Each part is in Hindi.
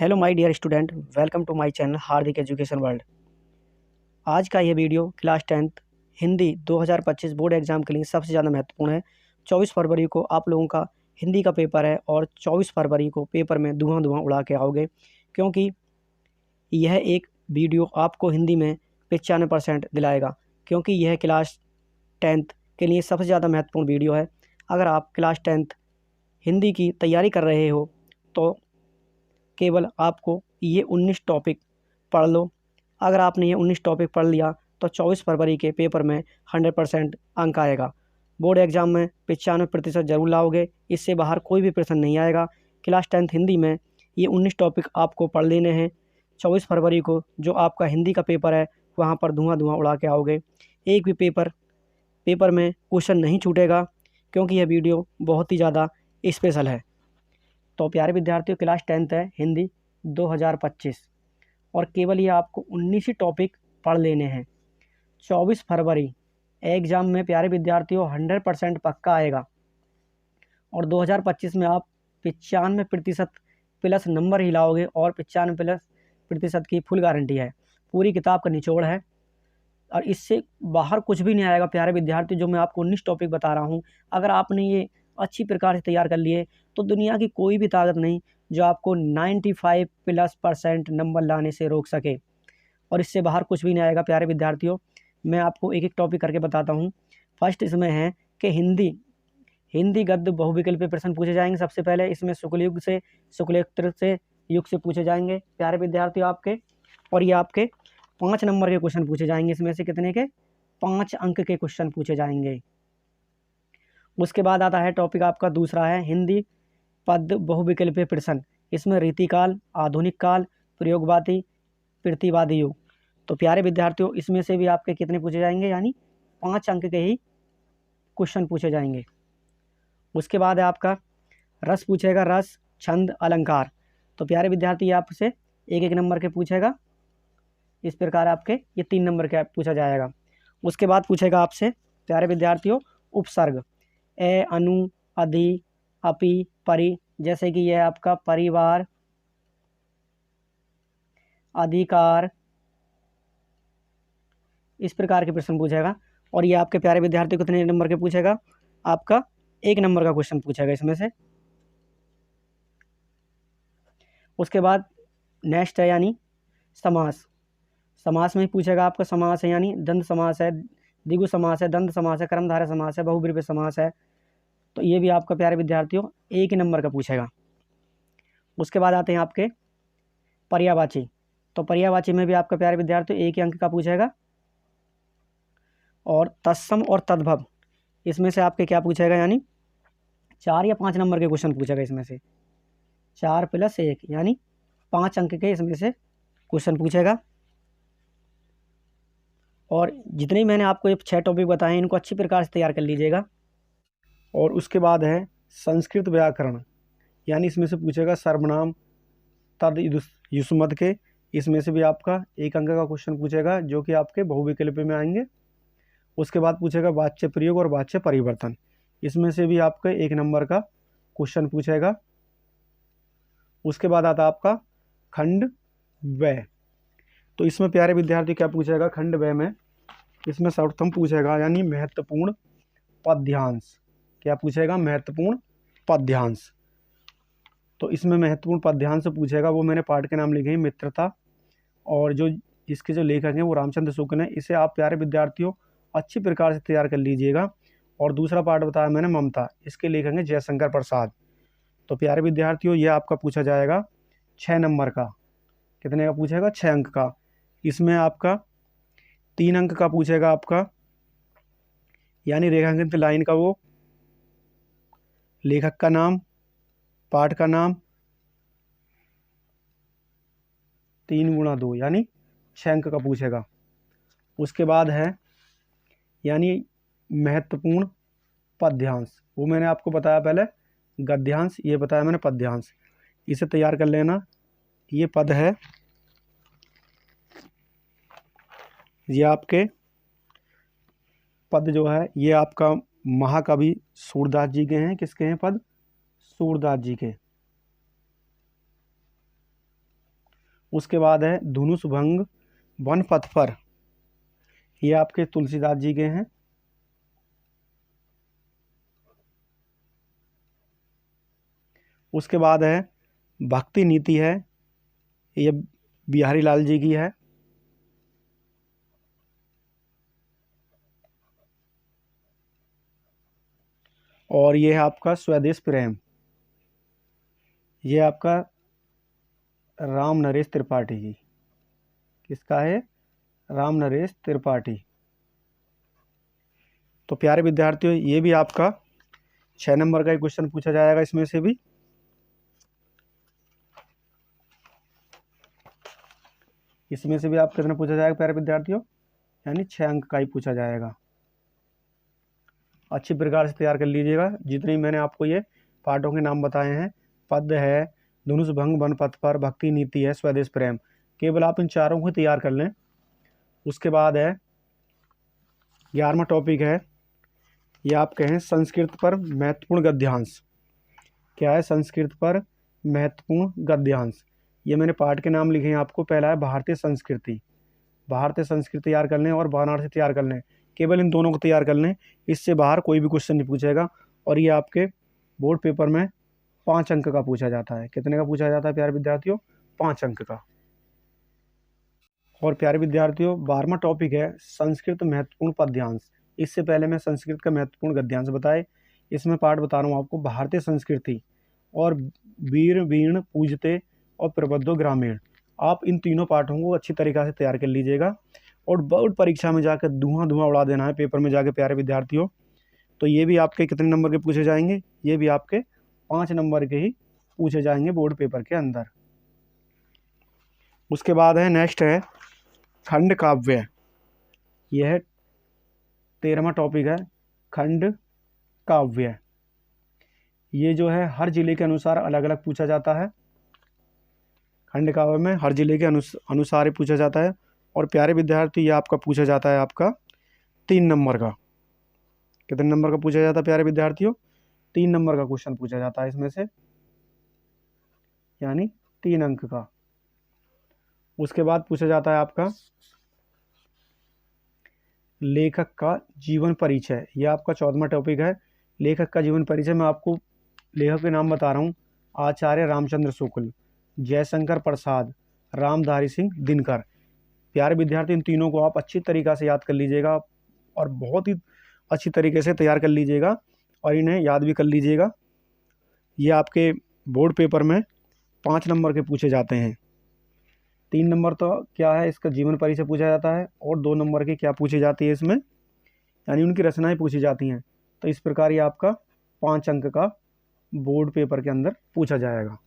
Hello my dear student, welcome to my channel Hardik education world. आज का यह video class 10th Hindi 2025 board exam के लिए सबसे ज़्यादा महत्वपूर्ण है। 24 फरवरी को आप लोगों का हिंदी का पेपर है और 24 फरवरी को पेपर में धुआं उड़ा के आओगे, क्योंकि यह एक वीडियो आपको हिंदी में 95% दिलाएगा, क्योंकि यह क्लास 10th के लिए सबसे ज़्यादा महत्वपूर्ण वीडियो है। अगर आप क्लास 10th हिंदी की तैयारी कर रहे हो तो केवल आपको ये 19 टॉपिक पढ़ लो। अगर आपने ये 19 टॉपिक पढ़ लिया तो 24 फरवरी के पेपर में 100% अंक आएगा। बोर्ड एग्ज़ाम में 95% ज़रूर लाओगे, इससे बाहर कोई भी प्रश्न नहीं आएगा। क्लास 10th हिंदी में ये 19 टॉपिक आपको पढ़ लेने हैं। 24 फरवरी को जो आपका हिंदी का पेपर है वहाँ पर धुआं उड़ा के आओगे। एक भी पेपर में क्वेश्चन नहीं छूटेगा, क्योंकि यह वीडियो बहुत ही ज़्यादा स्पेशल है। तो प्यारे विद्यार्थियों, क्लास 10th है हिंदी 2025 और केवल ये आपको 19 ही टॉपिक पढ़ लेने हैं। 24 फरवरी एग्ज़ाम में प्यारे विद्यार्थियों 100% पक्का आएगा और 2025 में आप 95% प्लस नंबर ही लाओगे और 95% की फुल गारंटी है। पूरी किताब का निचोड़ है और इससे बाहर कुछ भी नहीं आएगा प्यारे विद्यार्थी। जो मैं आपको 19 टॉपिक बता रहा हूँ, अगर आपने ये अच्छी प्रकार से तैयार कर लिए तो दुनिया की कोई भी ताकत नहीं जो आपको 95+% नंबर लाने से रोक सके, और इससे बाहर कुछ भी नहीं आएगा प्यारे विद्यार्थियों। मैं आपको एक एक टॉपिक करके बताता हूँ। फर्स्ट इसमें है कि हिंदी गद्य बहुविकल्पीय प्रश्न पूछे जाएंगे। सबसे पहले इसमें शुक्ल से शुक्लेत्तर से युग से पूछे जाएंगे प्यारे विद्यार्थियों आपके, और ये आपके 5 नंबर के क्वेश्चन पूछे जाएंगे। इसमें से कितने के? 5 अंक के क्वेश्चन पूछे जाएंगे। उसके बाद आता है टॉपिक आपका दूसरा है हिंदी पद बहुविकल्पीय प्रश्न। इसमें रीतिकाल, आधुनिक काल, प्रयोगवादी, प्रतिवादी युग। तो प्यारे विद्यार्थियों, इसमें से भी आपके कितने पूछे जाएंगे? यानी 5 अंक के ही क्वेश्चन पूछे जाएंगे। उसके बाद है आपका रस पूछेगा, रस, छंद, अलंकार। तो प्यारे विद्यार्थी आपसे एक एक नंबर के पूछेगा। इस प्रकार आपके ये 3 नंबर के पूछा जाएगा। उसके बाद पूछेगा आपसे प्यारे विद्यार्थियों उपसर्ग, ए, अनु, अधि, अपि, परि। जैसे कि यह आपका परिवार, अधिकार, इस प्रकार के प्रश्न पूछेगा। और ये आपके प्यारे विद्यार्थी कितने नंबर के पूछेगा? आपका 1 नंबर का क्वेश्चन पूछेगा इसमें से। उसके बाद नेक्स्ट है यानी समास। समास में ही पूछेगा आपका समास है, यानी द्वंद्व समास है, द्विगु समास है, द्वंद्व समास है, कर्मधारय समास है, बहुब्रीहि समास है। तो ये भी आपका प्यारे विद्यार्थियों 1 नंबर का पूछेगा। उसके बाद आते हैं आपके पर्यायवाची। तो पर्यायवाची में भी आपका प्यारे विद्यार्थियों 1 अंक का पूछेगा। और तत्सम और तद्भव, इसमें से आपके क्या पूछेगा? यानी 4 या 5 नंबर के क्वेश्चन पूछेगा। इसमें से 4 + 1 यानी 5 अंक के इसमें से क्वेश्चन पूछेगा। और जितने ही मैंने आपको ये 6 टॉपिक बताए इनको अच्छी प्रकार से तैयार कर लीजिएगा। और उसके बाद है संस्कृत व्याकरण, यानी इसमें से पूछेगा सर्वनाम, तद, युष्मत् के। इसमें से भी आपका 1 अंक का क्वेश्चन पूछेगा, जो कि आपके बहुविकल्पीय में आएंगे। उसके बाद पूछेगा वाच्य प्रयोग और वाच्य परिवर्तन। इसमें से भी आपका 1 नंबर का क्वेश्चन पूछेगा। उसके बाद आता आपका खंड व्यय। तो इसमें प्यारे विद्यार्थी क्या पूछेगा? खंड व्यय में इसमें सर्वप्रथम पूछेगा यानी महत्वपूर्ण पद्यांश। क्या पूछेगा? महत्वपूर्ण पद्यांश। तो इसमें महत्वपूर्ण पद्यांश पूछेगा, वो मैंने पाठ के नाम लिखे हैं मित्रता, और जो इसके जो लेखक हैं वो रामचंद्र शुक्ल हैं। इसे आप प्यारे विद्यार्थियों अच्छी प्रकार से तैयार कर लीजिएगा। और दूसरा पाठ बताया मैंने ममता, इसके लेखक हैं जयशंकर प्रसाद। तो प्यारे विद्यार्थियों ये आपका पूछा जाएगा 6 नंबर का। कितने का पूछेगा? 6 अंक का। इसमें आपका 3 अंक का पूछेगा आपका, यानी रेखांकित लाइन का वो लेखक का नाम, पाठ का नाम, 3 × 2 यानी 6 अंक का पूछेगा। उसके बाद है यानी महत्वपूर्ण पद्यांश, वो मैंने आपको बताया पहले गद्यांश, ये बताया मैंने पद्यांश। इसे तैयार कर लेना। ये पद है, ये आपके पद जो है ये आपका महाकवि सूरदास जी के हैं। किसके हैं पद? सूरदास जी के। उसके बाद है धनुष भंग वन पथ पर, ये आपके तुलसीदास जी के हैं। उसके बाद है भक्ति नीति है, ये बिहारी लाल जी की है। और ये है आपका स्वदेश प्रेम, ये आपका राम नरेश त्रिपाठी जी, किसका है? राम नरेश त्रिपाठी। तो प्यारे विद्यार्थियों, ये भी आपका 6 नंबर का ही क्वेश्चन पूछा जाएगा इसमें से भी। इसमें से भी आप कितना पूछा जाएगा प्यारे विद्यार्थियों? यानी 6 अंक का ही पूछा जाएगा। अच्छी प्रकार से तैयार कर लीजिएगा। जितनी मैंने आपको ये पाठों के नाम बताए हैं, पद है, धनुष भंग वन पथ पर, भक्ति नीति है, स्वदेश प्रेम, केवल आप इन चारों को तैयार कर लें। उसके बाद है 11वां टॉपिक है, ये आप कहें संस्कृत पर महत्वपूर्ण गद्यांश। क्या है? संस्कृत पर महत्वपूर्ण गद्यांश। ये मैंने पाठ के नाम लिखे हैं आपको। पहला है भारतीय संस्कृति, भारतीय संस्कृति तैयार कर लें, और वाराणसी तैयार कर लें। केवल इन दोनों को तैयार कर लें, इससे बाहर कोई भी क्वेश्चन नहीं पूछेगा। और ये आपके बोर्ड पेपर में 5 अंक का पूछा जाता है। कितने का पूछा जाता है प्यारे विद्यार्थियों? 5 अंक का। और प्यारे विद्यार्थियों, 12वां टॉपिक है संस्कृत महत्वपूर्ण पद्यांश। इससे पहले मैं संस्कृत का महत्वपूर्ण गद्यांश बताए। इसमें पाठ बता रहा हूँ आपको, भारतीय संस्कृति और वीर वीण पूजते और प्रबद्धो ग्रामीण। आप इन तीनों पाठों को अच्छी तरीक़ा से तैयार कर लीजिएगा, और बोर्ड परीक्षा में जाकर धुआं उड़ा देना है पेपर में जाके प्यारे विद्यार्थियों। तो ये भी आपके कितने नंबर के पूछे जाएंगे? ये भी आपके 5 नंबर के ही पूछे जाएंगे बोर्ड पेपर के अंदर। उसके बाद है नेक्स्ट है खंड काव्य। यह है 13वां टॉपिक है, खंड काव्य। ये जो है हर जिले के अनुसार अलग अलग पूछा जाता है। खंड काव्य में हर जिले के अनुसार ही पूछा जाता है। और प्यारे विद्यार्थी, ये आपका पूछा जाता है आपका 3 नंबर का। कितने नंबर का पूछा जाता है प्यारे विद्यार्थियों? 3 नंबर का क्वेश्चन पूछा जाता है इसमें से, यानी 3 अंक का। उसके बाद पूछा जाता है आपका लेखक का जीवन परिचय। यह आपका 14वां टॉपिक है, लेखक का जीवन परिचय। मैं आपको लेखक के नाम बता रहा हूँ, आचार्य रामचंद्र शुक्ल, जयशंकर प्रसाद, रामधारी सिंह दिनकर। प्यारे विद्यार्थी, इन तीनों को आप अच्छी तरीक़ा से याद कर लीजिएगा, और बहुत ही अच्छी तरीके से तैयार कर लीजिएगा, और इन्हें याद भी कर लीजिएगा। ये आपके बोर्ड पेपर में 5 नंबर के पूछे जाते हैं। 3 नंबर तो क्या है, इसका जीवन परिचय पूछा जाता है, और 2 नंबर की क्या पूछी जाती है इसमें, यानी उनकी रचनाएं पूछी जाती हैं। तो इस प्रकार ये आपका 5 अंक का बोर्ड पेपर के अंदर पूछा जाएगा।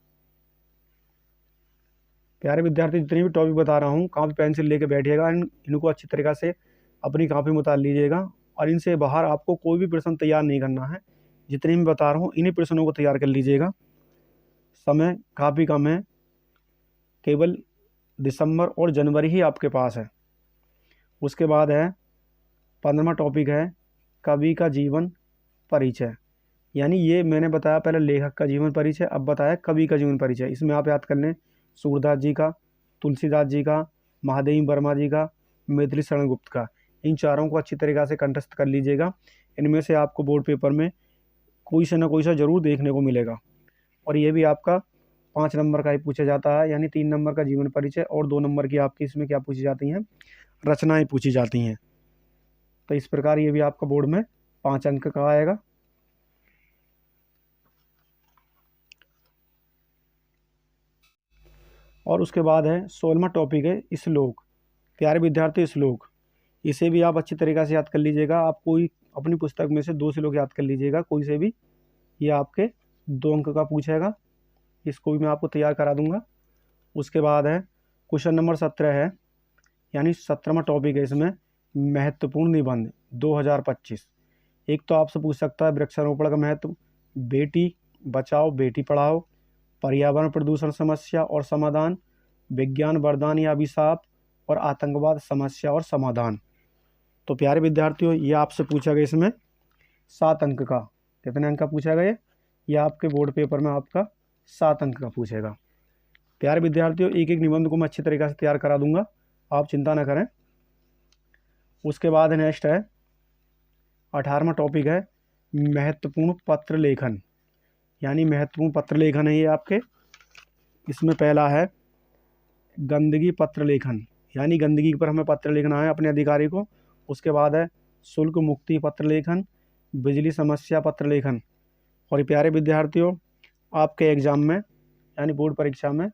प्यारे विद्यार्थी, जितने भी टॉपिक बता रहा हूँ, कॉपी पेंसिल लेके बैठिएगा, इनको अच्छी तरीक़ा से अपनी कॉपी में उतार लीजिएगा, और इनसे बाहर आपको कोई भी प्रश्न तैयार नहीं करना है। जितने भी बता रहा हूँ, इन्हीं प्रश्नों को तैयार कर लीजिएगा। समय काफ़ी कम है, केवल दिसंबर और जनवरी ही आपके पास है। उसके बाद है 15वां टॉपिक है कवि का जीवन परिचय। यानी ये मैंने बताया पहले लेखक का जीवन परिचय, अब बताया कवि का जीवन परिचय। इसमें आप याद कर लें सूरदास जी का, तुलसीदास जी का, महादेवी वर्मा जी का, मैथिली शरण गुप्त का। इन चारों को अच्छी तरीक़ा से कंठस्थ कर लीजिएगा। इनमें से आपको बोर्ड पेपर में कोई से ना कोई सा ज़रूर देखने को मिलेगा। और ये भी आपका 5 नंबर का ही पूछा जाता है, यानी 3 नंबर का जीवन परिचय, और 2 नंबर की आपकी इसमें क्या पूछी जाती हैं? रचनाएं पूछी जाती हैं। तो इस प्रकार ये भी आपका बोर्ड में 5 अंक का आएगा। और उसके बाद है 16वां टॉपिक है श्लोक। प्यारे विद्यार्थी, श्लोक, इसे भी आप अच्छी तरीक़ा से याद कर लीजिएगा। आप कोई अपनी पुस्तक में से 2 श्लोक याद कर लीजिएगा, कोई से भी। ये आपके 2 अंक का पूछेगा, इसको भी मैं आपको तैयार करा दूंगा। उसके बाद है क्वेश्चन नंबर 17 है, यानी 17वां टॉपिक है इसमें, महत्वपूर्ण निबंध 2025। एक तो आपसे पूछ सकता है वृक्षारोपण का महत्व, बेटी बचाओ बेटी पढ़ाओ, पर्यावरण प्रदूषण समस्या और समाधान, विज्ञान वरदान या अभिशाप, और आतंकवाद समस्या और समाधान। तो प्यारे विद्यार्थियों, ये आपसे पूछा गया इसमें 7 अंक का। कितने अंक का पूछा गया? ये आपके बोर्ड पेपर में आपका 7 अंक का पूछेगा। प्यारे विद्यार्थियों, एक एक निबंध को मैं अच्छी तरीके से तैयार करा दूंगा, आप चिंता ना करें। उसके बाद नेक्स्ट है 18वां टॉपिक है महत्वपूर्ण पत्र लेखन, यानी महत्वपूर्ण पत्र लेखन है ये आपके। इसमें पहला है गंदगी पत्र लेखन, यानी गंदगी पर हमें पत्र लिखना है अपने अधिकारी को। उसके बाद है शुल्क मुक्ति पत्र लेखन, बिजली समस्या पत्र लेखन। और प्यारे विद्यार्थियों, आपके एग्ज़ाम में यानी बोर्ड परीक्षा में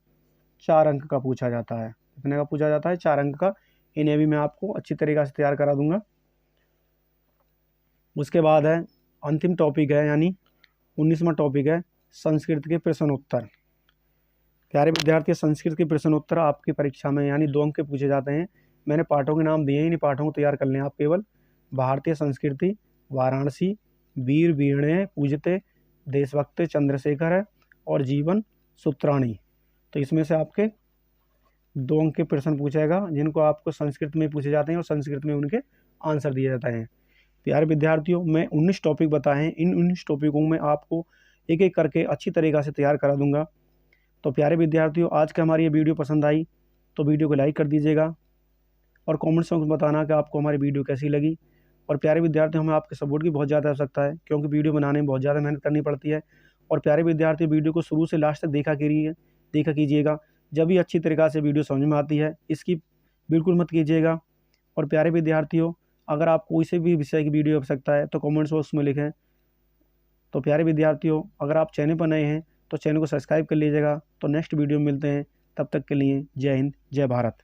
4 अंक का पूछा जाता है। कितने का पूछा जाता है? 4 अंक का। इन्हें भी मैं आपको अच्छी तरीक़े से तैयार करा दूंगा। उसके बाद है अंतिम टॉपिक है, यानी 19वां टॉपिक है संस्कृत के प्रश्न उत्तर। प्यारे विद्यार्थी, संस्कृत के प्रश्न उत्तर आपकी परीक्षा में यानी 2 अंक के पूछे जाते हैं। मैंने पाठों के नाम दिए हैं, इन पाठों को तैयार कर लें आप केवल। भारतीय संस्कृति, वाराणसी, वीर वीणे पूजते, देशभक्त चंद्रशेखर है और जीवन सूत्राणी। तो इसमें से आपके 2 अंक के प्रश्न पूछेगा, जिनको आपको संस्कृत में पूछे जाते हैं और संस्कृत में उनके आंसर दिए जाते हैं। प्यारे विद्यार्थियों, मैं 19 टॉपिक बताए हैं, इन 19 टॉपिकों में आपको एक एक करके अच्छी तरीक़ा से तैयार करा दूंगा। तो प्यारे विद्यार्थियों, आज का हमारी ये वीडियो पसंद आई तो वीडियो को लाइक कर दीजिएगा और कमेंट्स में बताना कि आपको हमारी वीडियो कैसी लगी। और प्यारे विद्यार्थियों, हमें आपके सपोर्ट की बहुत ज़्यादा आवश्यकता है, क्योंकि वीडियो बनाने में बहुत ज़्यादा मेहनत करनी पड़ती है। और प्यारे विद्यार्थी, वीडियो को शुरू से लास्ट तक देखा कीजिएगा, जब भी अच्छी तरीक़ा से वीडियो समझ में आती है, इसकी बिल्कुल मत कीजिएगा। और प्यारे विद्यार्थियों, अगर आपको कोई से भी विषय की वीडियो आवश्यकता है तो कमेंट्स बॉक्स में लिखें। तो प्यारे विद्यार्थियों, अगर आप चैनल पर नए हैं तो चैनल को सब्सक्राइब कर लीजिएगा। तो नेक्स्ट वीडियो में मिलते हैं, तब तक के लिए जय हिंद, जय भारत।